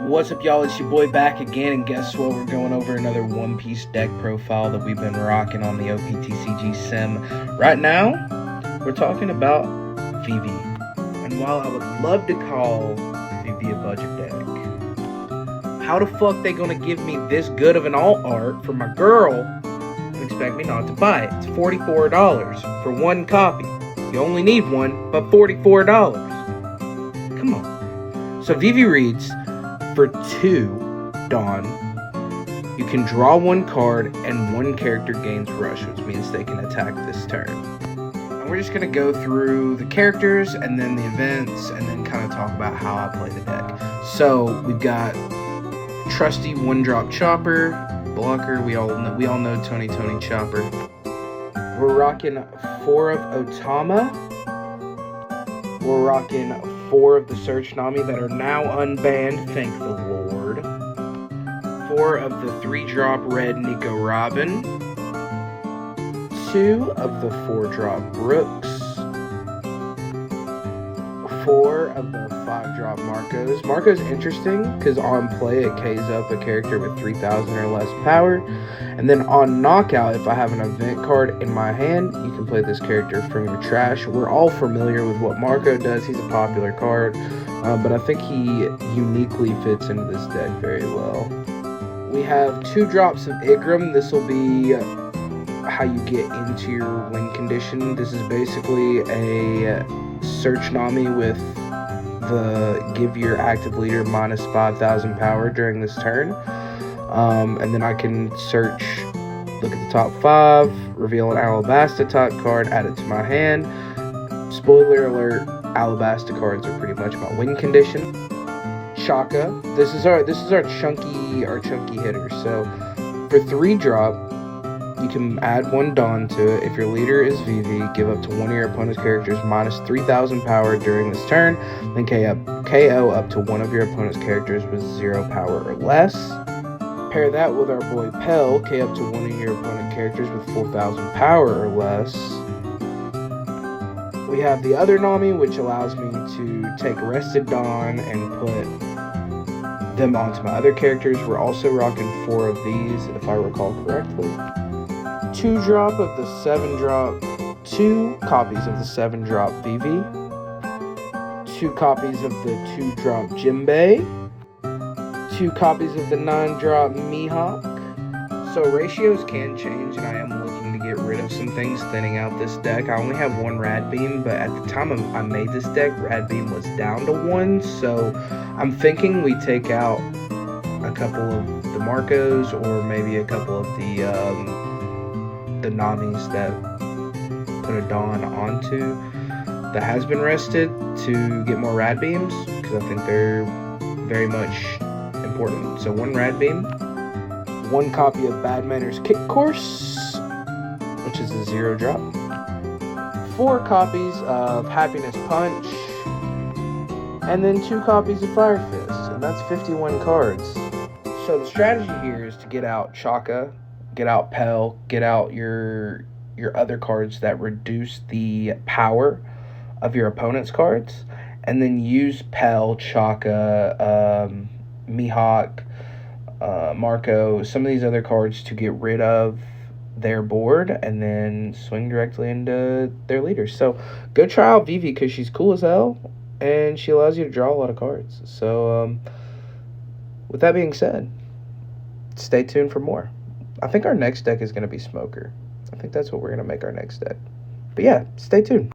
What's up, y'all? It's your boy back again, and guess what? We're going over another One Piece deck profile that we've been rocking on the Optcg sim. Right now, we're talking about Vivi. And while I would love to call Vivi a budget deck, how the fuck they gonna give me this good of an alt art for my girl and expect me not to buy it? It's $44 for one copy. You only need one, but $44. Come on. So Vivi reads, for 2 Dawn, you can draw 1 card and 1 character gains Rush, which means they can attack this turn. And we're just going to go through the characters and then the events and then kind of talk about how I play the deck. So we've got trusty 1-drop Chopper, blocker. We all know Tony Chopper. We're rocking 4 of Otama. We're rocking 4 of the Search Nami that are now unbanned, thank the Lord. 4 of the 3-drop red Nico Robin. 2 of the 4-drop Brooks. 4 of the 5-drop Marcos. Marco's interesting because on play it Ks up a character with 3,000 or less power. And then on knockout, if I have an event card in my hand, you can play this character from your trash. We're all familiar with what Marco does. He's a popular card, but I think he uniquely fits into this deck very well. We have 2 drops of Igram. This will be how you get into your win condition. This is basically a Search Nami with the give your active leader minus 5,000 power during this turn. And then I can search, look at the top 5, reveal an Alabasta type card, add it to my hand. Spoiler alert, Alabasta cards are pretty much my win condition. Shaka, this is our chunky hitter. So for 3-drop, you can add 1 Dawn to it. If your leader is Vivi, give up to 1 of your opponent's characters minus 3,000 power during this turn, then KO up to 1 of your opponent's characters with 0 power or less. Pair that with our boy Pell, K up to 1 of your opponent characters with 4,000 power or less. We have the other Nami, which allows me to take Rested Dawn and put them onto my other characters. We're also rocking 4 of these, if I recall correctly. 2-drop of the 7-drop, 2 copies of the 7-drop Vivi, 2 copies of the 2-drop Jimbei, 2 copies of the 9-drop Mihawk. So ratios can change, and I am looking to get rid of some things, thinning out this deck. I only have 1 Rad Beam, but at the time I made this deck, Rad Beam was down to 1, so I'm thinking we take out a couple of the Marcos, or maybe a couple of the Namis that put a Dawn onto that has been rested to get more Rad Beams, because I think they're very much important. So 1 Rad Beam, 1 copy of Bad Manners Kick Course, which is a 0-drop, 4 copies of Happiness Punch, and then 2 copies of Fire Fist, and that's 51 cards. So the strategy here is to get out Chaka, get out Pell, get out your other cards that reduce the power of your opponent's cards, and then use Pell, Chaka, Mihawk, Marco, some of these other cards to get rid of their board and then swing directly into their leaders. So go try out Vivi because she's cool as hell and she allows you to draw a lot of cards. So with that being said, stay tuned for more. I think our next deck is going to be Smoker. I think that's what we're going to make our next deck. But yeah, stay tuned.